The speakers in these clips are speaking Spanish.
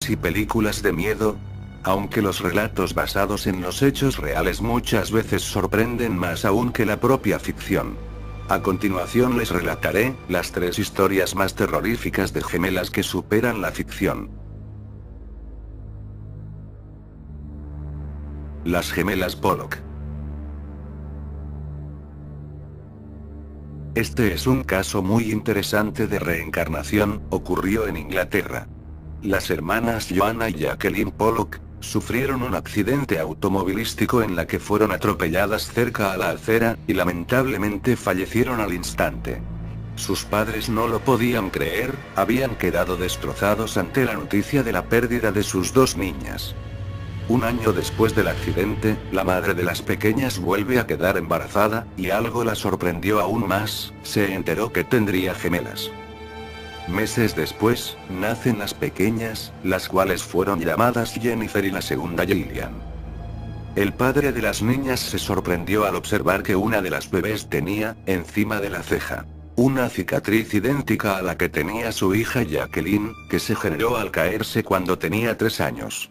y películas de miedo. Aunque los relatos basados en los hechos reales muchas veces sorprenden más aún que la propia ficción. A continuación les relataré las 3 historias más terroríficas de gemelas que superan la ficción. Las gemelas Pollock. Este es un caso muy interesante de reencarnación, ocurrió en Inglaterra. Las hermanas Joanna y Jacqueline Pollock sufrieron un accidente automovilístico en la que fueron atropelladas cerca a la acera, y lamentablemente fallecieron al instante. Sus padres no lo podían creer, habían quedado destrozados ante la noticia de la pérdida de sus 2 niñas. Un año después del accidente, la madre de las pequeñas vuelve a quedar embarazada, y algo la sorprendió aún más, se enteró que tendría gemelas. Meses después, nacen las pequeñas, las cuales fueron llamadas Jennifer y la segunda Gillian. El padre de las niñas se sorprendió al observar que una de las bebés tenía, encima de la ceja, una cicatriz idéntica a la que tenía su hija Jacqueline, que se generó al caerse cuando tenía 3 años.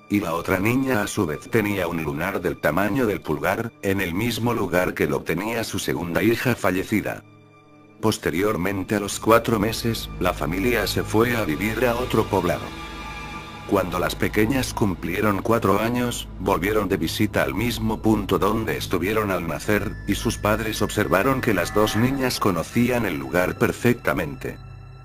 Y la otra niña a su vez tenía un lunar del tamaño del pulgar, en el mismo lugar que lo tenía su segunda hija fallecida. Posteriormente a los 4 meses, la familia se fue a vivir a otro poblado. Cuando las pequeñas cumplieron 4 años, volvieron de visita al mismo punto donde estuvieron al nacer, y sus padres observaron que las 2 niñas conocían el lugar perfectamente.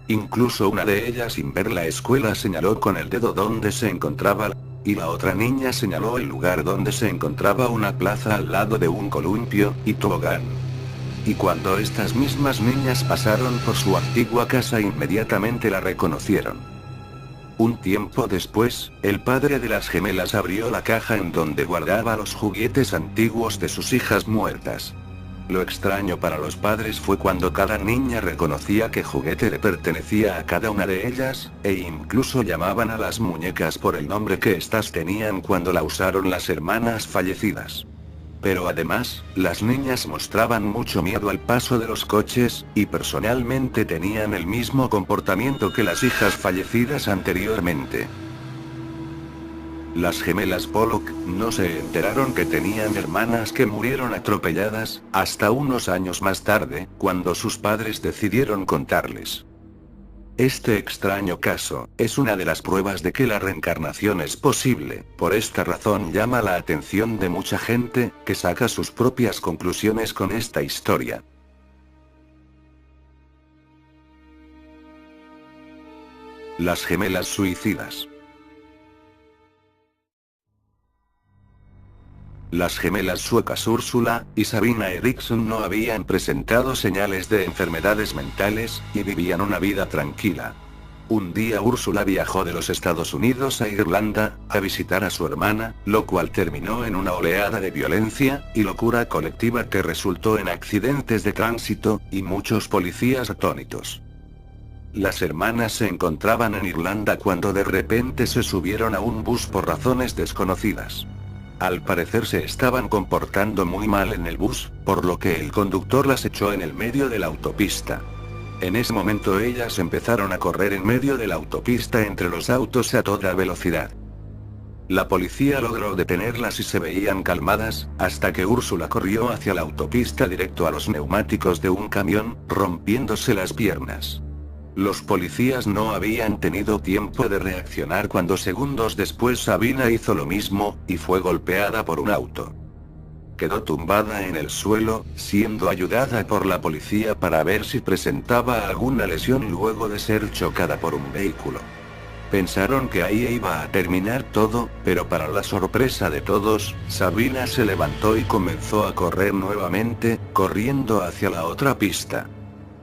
Incluso una de ellas, sin ver la escuela, señaló con el dedo donde se encontraba, y la otra niña señaló el lugar donde se encontraba una plaza al lado de un columpio y tobogán. Y cuando estas mismas niñas pasaron por su antigua casa, inmediatamente la reconocieron. Un tiempo después, el padre de las gemelas abrió la caja en donde guardaba los juguetes antiguos de sus hijas muertas. Lo extraño para los padres fue cuando cada niña reconocía qué juguete le pertenecía a cada una de ellas, e incluso llamaban a las muñecas por el nombre que éstas tenían cuando la usaron las hermanas fallecidas. Pero además, las niñas mostraban mucho miedo al paso de los coches, y personalmente tenían el mismo comportamiento que las hijas fallecidas anteriormente. Las gemelas Pollock no se enteraron que tenían hermanas que murieron atropelladas, hasta unos años más tarde, cuando sus padres decidieron contarles. Este extraño caso es una de las pruebas de que la reencarnación es posible. Por esta razón llama la atención de mucha gente, que saca sus propias conclusiones con esta historia. Las gemelas suicidas. Las gemelas suecas Úrsula y Sabina Eriksson no habían presentado señales de enfermedades mentales, y vivían una vida tranquila. Un día Úrsula viajó de los Estados Unidos a Irlanda, a visitar a su hermana, lo cual terminó en una oleada de violencia y locura colectiva que resultó en accidentes de tránsito, y muchos policías atónitos. Las hermanas se encontraban en Irlanda cuando de repente se subieron a un bus por razones desconocidas. Al parecer se estaban comportando muy mal en el bus, por lo que el conductor las echó en el medio de la autopista. En ese momento ellas empezaron a correr en medio de la autopista entre los autos a toda velocidad. La policía logró detenerlas y se veían calmadas, hasta que Úrsula corrió hacia la autopista directo a los neumáticos de un camión, rompiéndose las piernas. Los policías no habían tenido tiempo de reaccionar cuando segundos después Sabina hizo lo mismo, y fue golpeada por un auto. Quedó tumbada en el suelo, siendo ayudada por la policía para ver si presentaba alguna lesión luego de ser chocada por un vehículo. Pensaron que ahí iba a terminar todo, pero para la sorpresa de todos, Sabina se levantó y comenzó a correr nuevamente, corriendo hacia la otra pista.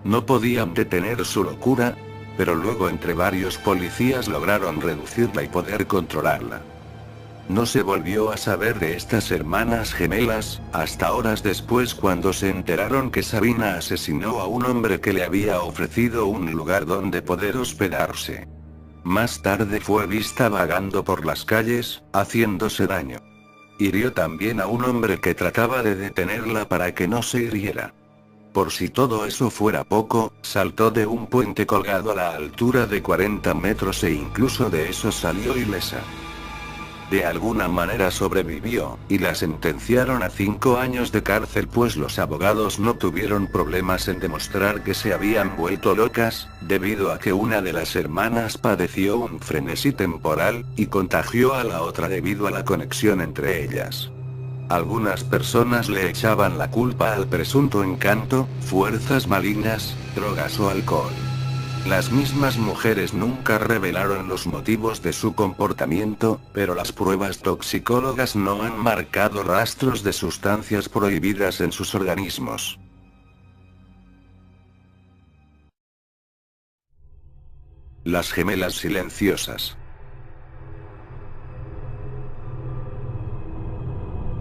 No podían detener su locura, pero luego entre varios policías lograron reducirla y poder controlarla. No se volvió a saber de estas hermanas gemelas, hasta horas después cuando se enteraron que Sabina asesinó a un hombre que le había ofrecido un lugar donde poder hospedarse. Más tarde fue vista vagando por las calles, haciéndose daño. Hirió también a un hombre que trataba de detenerla para que no se hiriera. Por si todo eso fuera poco, saltó de un puente colgado a la altura de 40 metros e incluso de eso salió ilesa. De alguna manera sobrevivió, y la sentenciaron a 5 años de cárcel pues los abogados no tuvieron problemas en demostrar que se habían vuelto locas, debido a que una de las hermanas padeció un frenesí temporal, y contagió a la otra debido a la conexión entre ellas. Algunas personas le echaban la culpa al presunto encanto, fuerzas malignas, drogas o alcohol. Las mismas mujeres nunca revelaron los motivos de su comportamiento, pero las pruebas toxicólogas no han marcado rastros de sustancias prohibidas en sus organismos. Las gemelas silenciosas.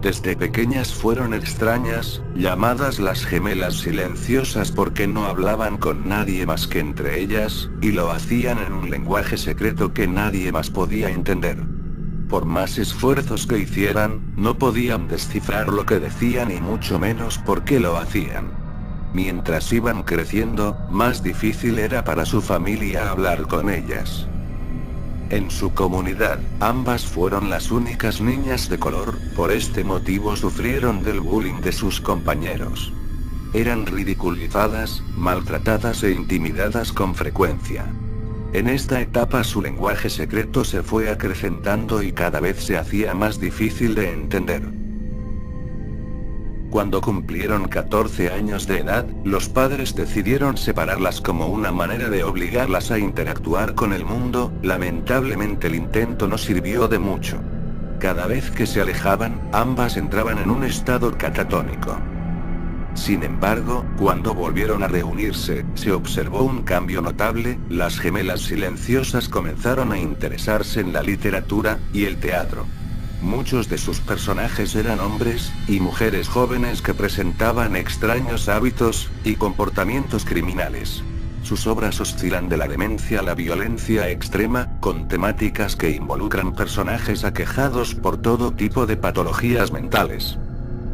Desde pequeñas fueron extrañas, llamadas las gemelas silenciosas porque no hablaban con nadie más que entre ellas, y lo hacían en un lenguaje secreto que nadie más podía entender. Por más esfuerzos que hicieran, no podían descifrar lo que decían y mucho menos por qué lo hacían. Mientras iban creciendo, más difícil era para su familia hablar con ellas. En su comunidad, ambas fueron las únicas niñas de color, por este motivo sufrieron del bullying de sus compañeros. Eran ridiculizadas, maltratadas e intimidadas con frecuencia. En esta etapa su lenguaje secreto se fue acrecentando y cada vez se hacía más difícil de entender. Cuando cumplieron 14 años de edad, los padres decidieron separarlas como una manera de obligarlas a interactuar con el mundo. Lamentablemente el intento no sirvió de mucho. Cada vez que se alejaban, ambas entraban en un estado catatónico. Sin embargo, cuando volvieron a reunirse, se observó un cambio notable. Las gemelas silenciosas comenzaron a interesarse en la literatura y el teatro. Muchos de sus personajes eran hombres y mujeres jóvenes que presentaban extraños hábitos y comportamientos criminales. Sus obras oscilan de la demencia a la violencia extrema, con temáticas que involucran personajes aquejados por todo tipo de patologías mentales.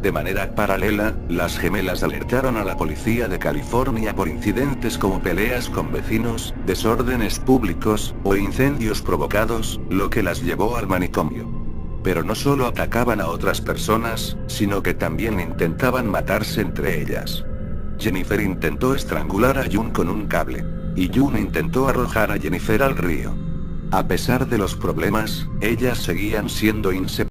De manera paralela, las gemelas alertaron a la policía de California por incidentes como peleas con vecinos, desórdenes públicos, o incendios provocados, lo que las llevó al manicomio. Pero no solo atacaban a otras personas, sino que también intentaban matarse entre ellas. Jennifer intentó estrangular a June con un cable, y June intentó arrojar a Jennifer al río. A pesar de los problemas, ellas seguían siendo inseparables.